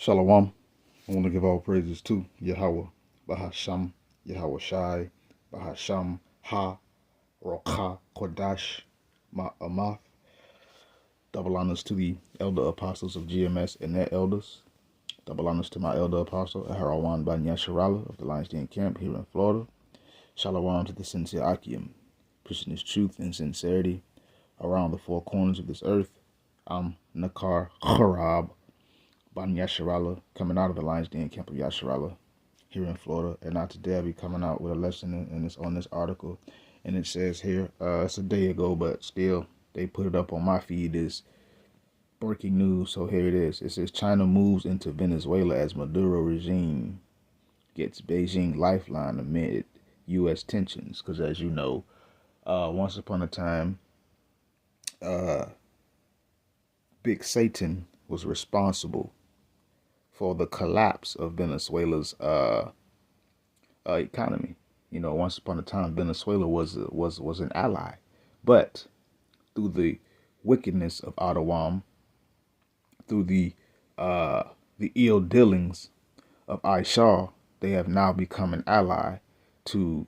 Shalom. I want to give all praises to Yahweh, Bahasham, Yahweh Shai, Bahasham, Ha, Rocha, Kodash, Ma'amath. Double honors to the elder apostles of GMS and their elders. Double honors to my elder apostle, Ahdawam Ben Yasharallah of the Lions Den Camp here in Florida. Shalom to the sincere Akim, pushing his truth and sincerity around the four corners of this earth. I'm Nakar Harab Ben Yasharallah, coming out of the Lions Den Camp of Yasharallah here in Florida. And now today I'll be coming out with a lesson, and it's on this article. And it says here, it's a day ago, but still, they put it up on my feed as breaking news. So here it is. It says China moves into Venezuela as Maduro regime gets Beijing lifeline amid U.S. tensions. Because as you know, once upon a time, Big Satan was responsible for the collapse of Venezuela's economy. You know, once upon a time, Venezuela was an ally, but through the wickedness of Ahdawam, through the ill dealings of Ishaw, they have now become an ally to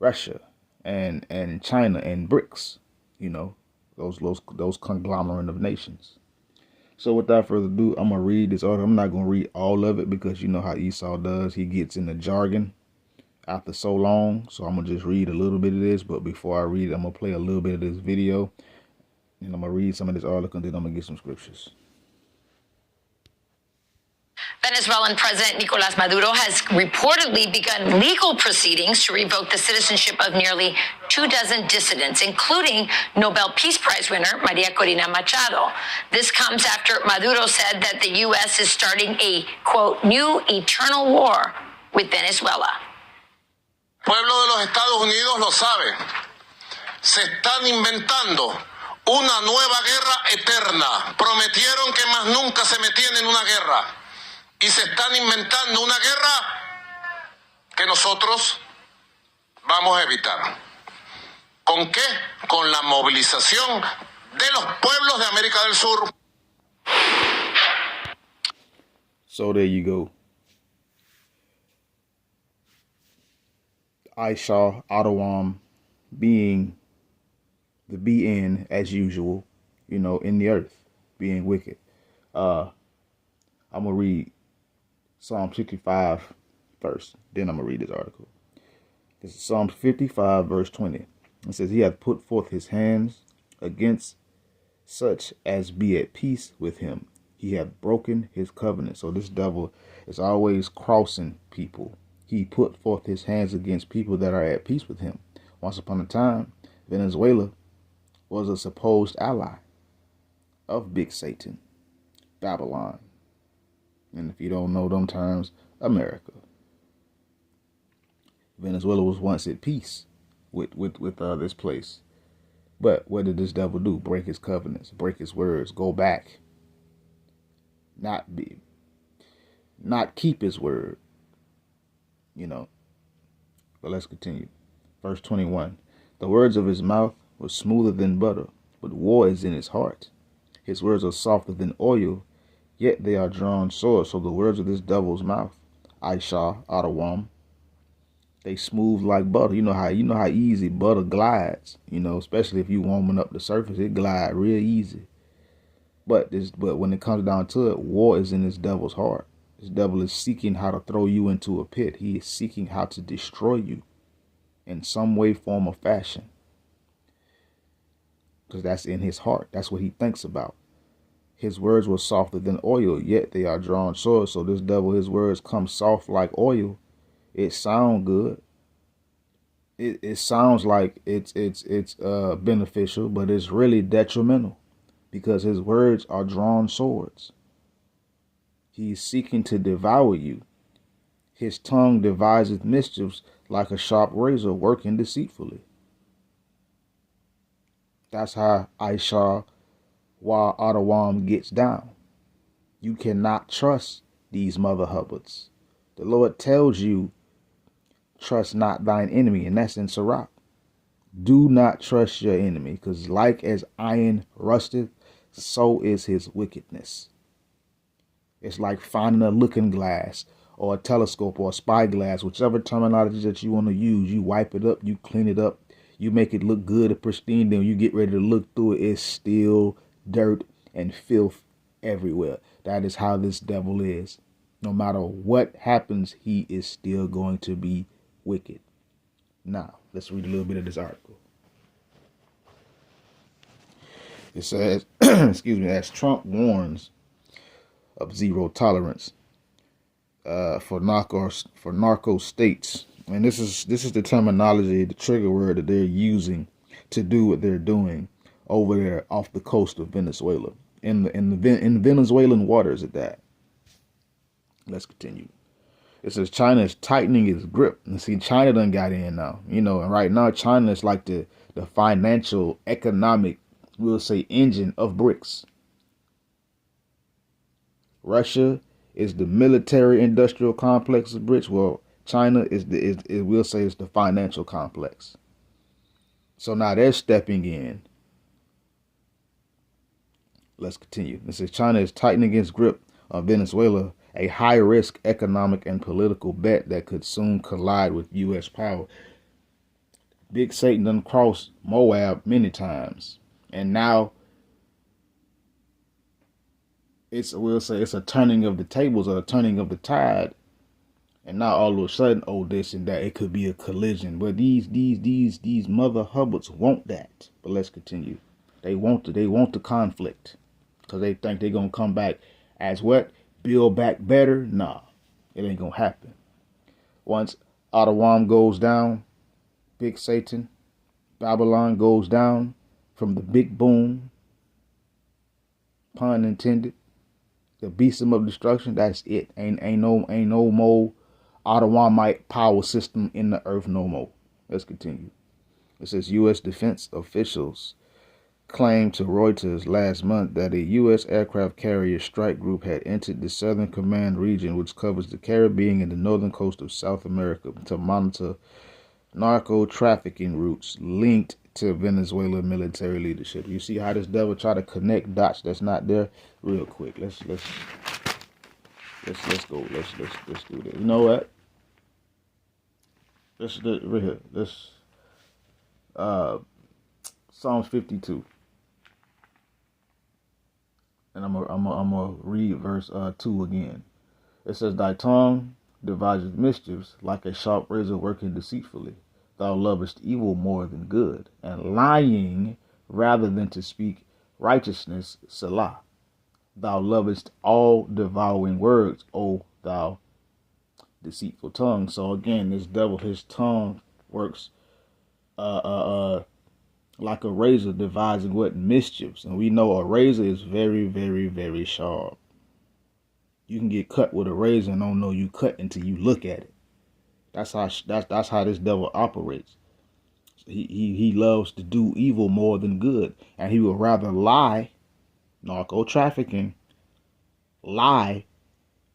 Russia and China and BRICS. You know, those conglomerate of nations. So without further ado, I'm going to read this article. I'm not going to read all of it because you know how Ishaw does. He gets in the jargon after so long. So I'm going to just read a little bit of this. But before I read it, I'm going to play a little bit of this video. And I'm going to read some of this article, and then I'm going to get some scriptures. Venezuelan President Nicolas Maduro has reportedly begun legal proceedings to revoke the citizenship of nearly 24 dissidents, including Nobel Peace Prize winner Maria Corina Machado. This comes after Maduro said that the U.S. is starting a, quote, new eternal war with Venezuela. Pueblo de los Estados Unidos lo sabe. Se están inventando una nueva guerra eterna. Prometieron que más nunca se metían en una guerra. Y se están inventando una guerra que nosotros vamos a evitar. ¿Con qué? Con la movilización de los pueblos de América del Sur. So there you go. Ishaw, Ahdawam, being the BN as usual, you know, in the earth, being wicked. I'm going to read Psalm 55 first, then I'm going to read this article. This is Psalm 55 verse 20. It says, he hath put forth his hands against such as be at peace with him. He hath broken his covenant. So this devil is always crossing people. He put forth his hands against people that are at peace with him. Once upon a time, Venezuela was a supposed ally of Big Satan, Babylon. And if you don't know them terms, America. Venezuela was once at peace with this place. But what did this devil do? Break his covenants, break his words, go back. Not keep his word. You know. But let's continue. Verse 21. The words of his mouth were smoother than butter, but war is in his heart. His words are softer than oil, yet they are drawn swords. So the words of this devil's mouth, Ishaw, Ahdawam, they smooth like butter. You know how easy butter glides. You know, especially if you warming up the surface, it glides real easy. But when it comes down to it, war is in this devil's heart. This devil is seeking how to throw you into a pit. He is seeking how to destroy you in some way, form, or fashion. Because that's in his heart. That's what he thinks about. His words were softer than oil, yet they are drawn swords. So this devil, his words come soft like oil. It sounds good. It sounds like it's beneficial, but it's really detrimental because his words are drawn swords. He's seeking to devour you. His tongue deviseth mischiefs like a sharp razor working deceitfully. That's how Ishaw while Ahdawam gets down. You cannot trust these mother hubbards. The Lord tells you, trust not thine enemy, and that's in Sirach. Do not trust your enemy, because like as iron rusteth, so is his wickedness. It's like finding a looking glass or a telescope or a spyglass, whichever terminology that you want to use. You wipe it up, you clean it up, you make it look good and pristine. Then you get ready to look through it. It's still dirt and filth everywhere. That is how this devil is. No matter what happens, he is still going to be wicked. Now, let's read a little bit of this article. It says, excuse me, as Trump warns of zero tolerance for narco states, and this is the terminology, the trigger word that they're using to do what they're doing over there off the coast of Venezuela, in the Venezuelan waters at that. Let's continue. It says China is tightening its grip. And see, China done got in now, and right now China is like the financial, economic, we'll say, engine of BRICS. Russia is the military industrial complex of BRICS. Well, China we'll say it's the financial complex. So now they're stepping in. Let's continue. It says China is tightening its grip on Venezuela, a high-risk economic and political bet that could soon collide with U.S. power. Big Satan done crossed Moab many times, and now we'll say it's a turning of the tables or a turning of the tide. And now all of a sudden, this and that, it could be a collision. But these mother hubbards want that. But let's continue. They want the conflict because they think they're gonna come back as what? Build back better? Nah, it ain't gonna happen. Once Ahdawam goes down, Big Satan, Babylon goes down from the big boom, pun intended, the besom of destruction. That's it. Ain't no more Ahdawamite power system in the earth no more. Let's continue. It says U.S. defense officials claimed to Reuters last month that a U.S. aircraft carrier strike group had entered the Southern Command region, which covers the Caribbean and the northern coast of South America, to monitor narco trafficking routes linked to Venezuela military leadership. You see how this devil try to connect dots that's not there? Real quick. Let's go. Let's do this. You know what? Let's do it right here. Psalms 52. And I'm gonna read verse 2 again. It says, "Thy tongue devises mischiefs like a sharp razor working deceitfully. Thou lovest evil more than good, and lying rather than to speak righteousness, Selah. Thou lovest all devouring words, O thou deceitful tongue." So again, this devil, his tongue works like a razor, devising what? Mischiefs. And we know a razor is very, very, very sharp. You can get cut with a razor and don't know you cut until you look at it. That's how this devil operates. He loves to do evil more than good, and he would rather lie, narco trafficking, lie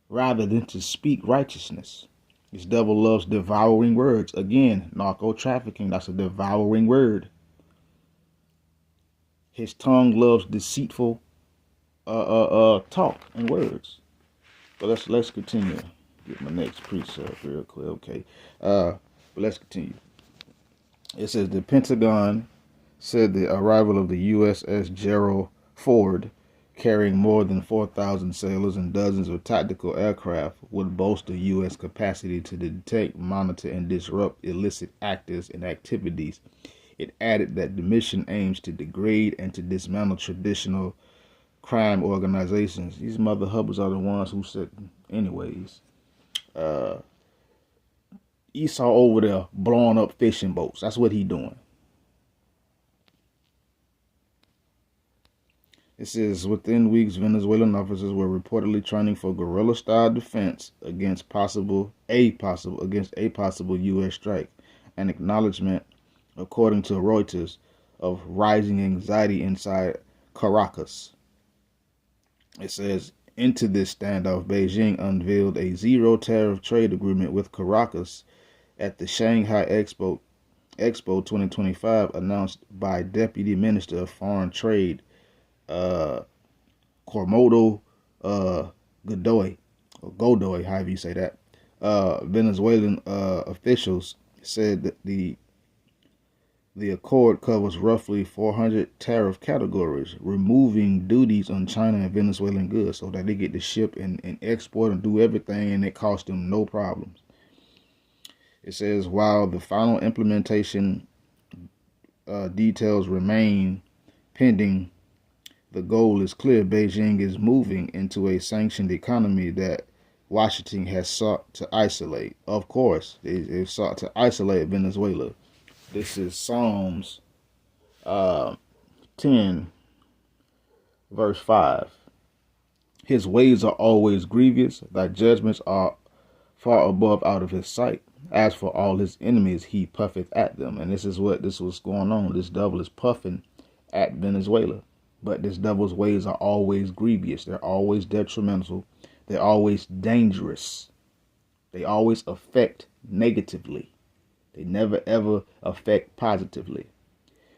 rather than to speak righteousness. This devil loves devouring words. Again, narco trafficking, that's a devouring word. His tongue loves deceitful talk and words. But let's continue. Get my next precept real quick. Okay. But let's continue. It says the Pentagon said the arrival of the USS Gerald Ford, carrying more than 4,000 sailors and dozens of tactical aircraft, would bolster U.S. capacity to detect, monitor, and disrupt illicit actors and activities. It added that the mission aims to degrade and to dismantle traditional crime organizations. These mother hubbers are the ones who said, anyways. Ishaw over there blowing up fishing boats. That's what he doing. It says within weeks, Venezuelan officers were reportedly training for guerrilla-style defense against a possible U.S. strike. An acknowledgement, according to Reuters, of rising anxiety inside Caracas. It says, into this standoff, Beijing unveiled a zero-tariff trade agreement with Caracas at the Shanghai Expo 2025, announced by Deputy Minister of Foreign Trade Cormodo Godoy, or Godoy, however you say that, Venezuelan officials said that the accord covers roughly 400 tariff categories, removing duties on China and Venezuelan goods so that they get to ship and export and do everything, and it costs them no problems. It says, while the final implementation details remain pending, the goal is clear. Beijing is moving into a sanctioned economy that Washington has sought to isolate. Of course, they've sought to isolate Venezuela. This is Psalms 10, verse 5. His ways are always grievous. Thy judgments are far above out of his sight. As for all his enemies, he puffeth at them. And this was going on. This devil is puffing at Venezuela. But this devil's ways are always grievous. They're always detrimental. They're always dangerous. They always affect negatively. They never ever affect positively.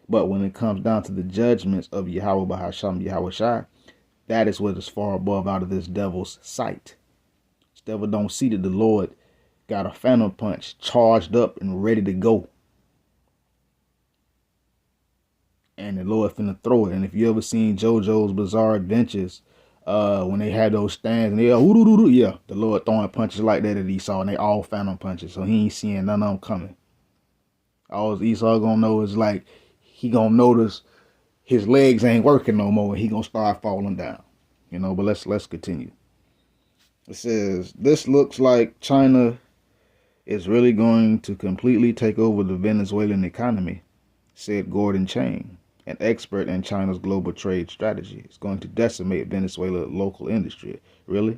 But when it comes down to the judgments of Yahweh Bahasham Yahweh Shai, that is what is far above out of this devil's sight. This devil don't see that the Lord got a phantom punch charged up and ready to go. And the Lord finna throw it. And if you ever seen JoJo's Bizarre Adventures, when they had those stands and they yeah, the Lord throwing punches like that Esau, and they all phantom punches. So he ain't seeing none of them coming. All Esau gonna know is like he gonna notice his legs ain't working no more. He gonna start falling down. But let's continue. It says, this looks like China is really going to completely take over the Venezuelan economy, said Gordon Chain, an expert in China's global trade strategy. It's going to decimate Venezuela's local industry. Really?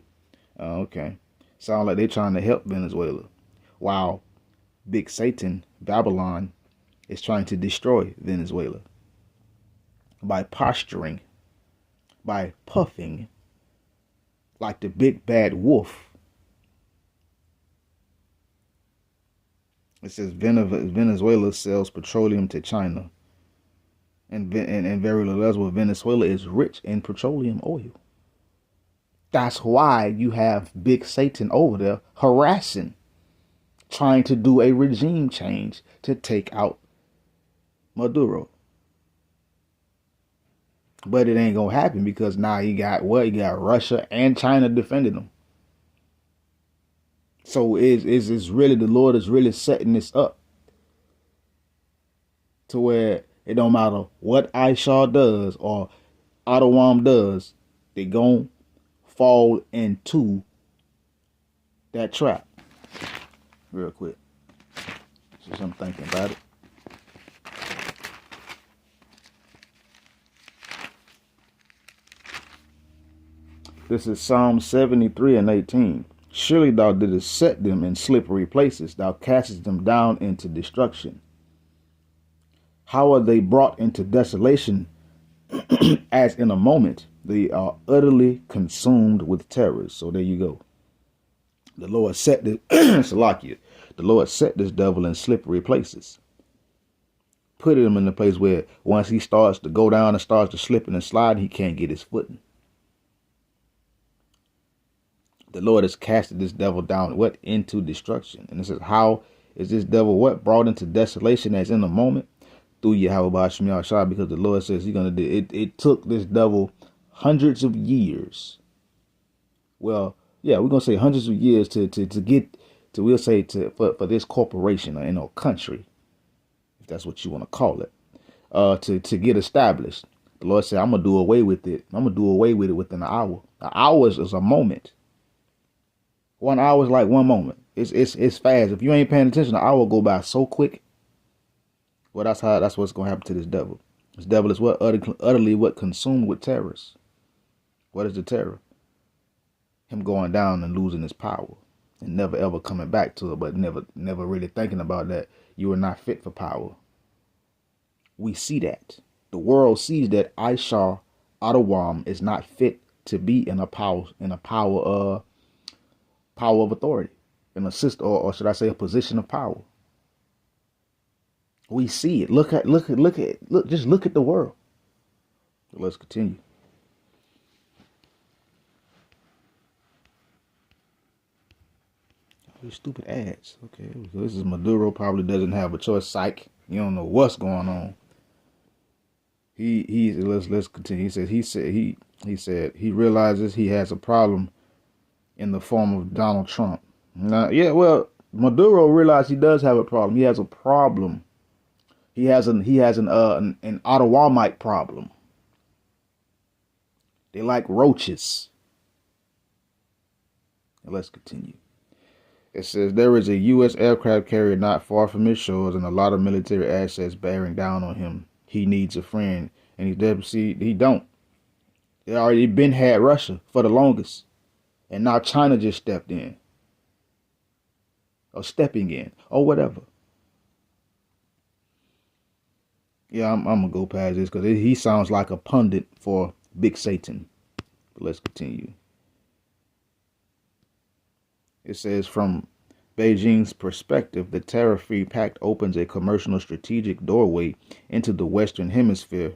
Okay. Sound like they're trying to help Venezuela. While Big Satan, Babylon, is trying to destroy Venezuela. By posturing, by puffing, like the big bad wolf. It says Venezuela sells petroleum to China. And very little, Venezuela is rich in petroleum oil. That's why you have Big Satan over there harassing, trying to do a regime change to take out Maduro. But it ain't gonna happen because now you got what? You got Russia and China defending them. So it's really, the Lord is really setting this up to where it don't matter what Ishaw does or Ahdawam does, they gon' fall into that trap. Real quick. Just I'm thinking about it. This is Psalm 73 and 18. Surely thou didst set them in slippery places. Thou castest them down into destruction. How are they brought into desolation? As in a moment, they are utterly consumed with terrors. So there you go. The Lord set this, Salakia, the Lord set this devil in slippery places. Put him in a place where once he starts to go down and starts to slip and slide, he can't get his footing. The Lord has casted this devil down, what? Into destruction. And it says, how is this devil what? Brought into desolation as in a moment? Through Yahweh Ba'ashim Yahshua, because the Lord says he's going to do it. It took this devil hundreds of years. Well, yeah, we're going to say hundreds of years to get to, we'll say for this corporation or country, if that's what you want to call it, to get established. The Lord said, I'm going to do away with it. I'm going to do away with it within an hour. An hour is a moment. 1 hour is like one moment. It's fast. If you ain't paying attention, an hour will go by so quick. Well, that's what's gonna happen to this devil. This devil is what? Utterly what? Consumed with terrors. What is the terror? Him going down and losing his power and never ever coming back to it, but never really thinking about that you are not fit for power. We see that. The world sees that Ishaw Ahdawam is not fit to be in a power of authority, in a system, or should I say a position of power. We see it. Look, just look at the world. Let's continue. Stupid ads. Okay, so this is Maduro. Probably doesn't have a choice. Psych. You don't know what's going on. Let's continue. He said he realizes he has a problem in the form of Donald Trump. Now, yeah, well, Maduro realized he does have a problem. He has a problem. He has an Ahdawamite problem. They like roaches. Let's continue. It says there is a U.S. aircraft carrier not far from his shores and a lot of military assets bearing down on him. He needs a friend, and he don't. They already been had Russia for the longest, and now China just stepped in, or stepping in, or whatever. Yeah, I'm gonna go past this because he sounds like a pundit for Big Satan. But let's continue. It says, from Beijing's perspective, the tariff-free pact opens a commercial strategic doorway into the Western Hemisphere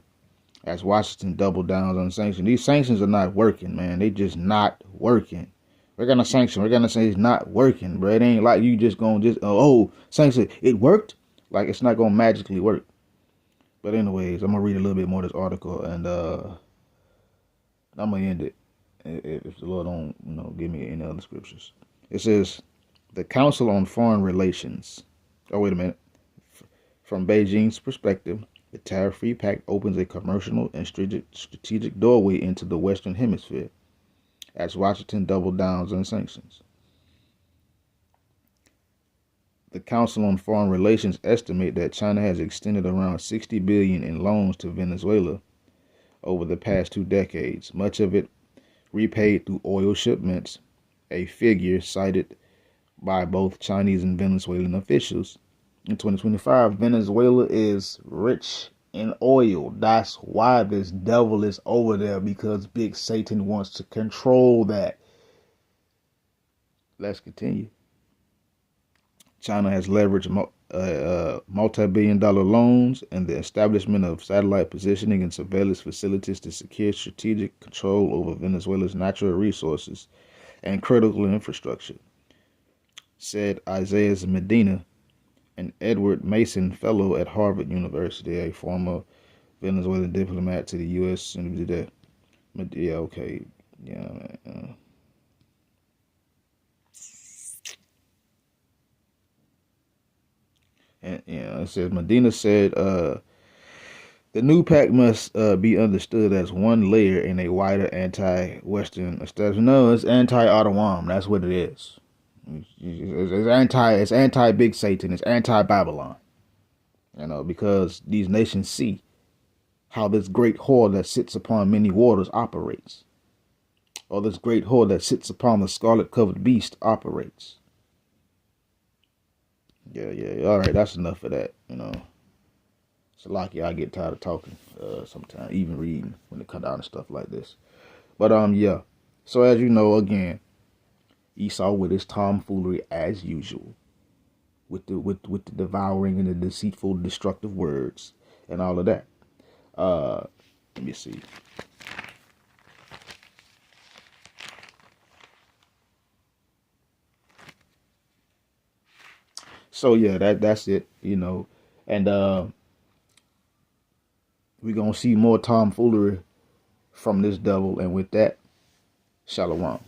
as Washington double down on sanctions. These sanctions are not working, man. They just not working. We're going to sanction. We're going to say it's not working, bro. It ain't like you just going to sanction. It worked. Like, it's not going to magically work. But anyways, I'm going to read a little bit more of this article, and I'm going to end it if the Lord don't, give me any other scriptures. It says, the Council on Foreign Relations. Oh, wait a minute. From Beijing's perspective, the tariff-free pact opens a commercial and strategic doorway into the Western Hemisphere as Washington double downs on sanctions. The Council on Foreign Relations estimate that China has extended around $60 billion in loans to Venezuela over the past 2 decades, much of it repaid through oil shipments, a figure cited by both Chinese and Venezuelan officials. In 2025, Venezuela is rich in oil. That's why this devil is over there, because Big Satan wants to control that. Let's continue. China has leveraged multi-billion-dollar loans and the establishment of satellite positioning and surveillance facilities to secure strategic control over Venezuela's natural resources and critical infrastructure, said Isaiah Medina, an Edward Mason Fellow at Harvard University, a former Venezuelan diplomat to the U.S. Yeah, okay. Yeah, man. And it says, Medina said, the new pact must be understood as one layer in a wider anti-Western establishment. No, it's anti-Ahdawam. That's what it is. It's anti-Big Satan. It's anti-Babylon. Because these nations see how this great whore that sits upon many waters operates, or this great whore that sits upon the scarlet-covered beast operates. Yeah. All right, that's enough of that. It's lucky I get tired of talking sometimes, even reading when it comes down to stuff like this. But yeah. So as you know, again, Esau with his tomfoolery as usual, with the devouring and the deceitful, destructive words and all of that. Let me see. So yeah, that's it, and we're gonna see more tomfoolery from this devil, and with that, shalom.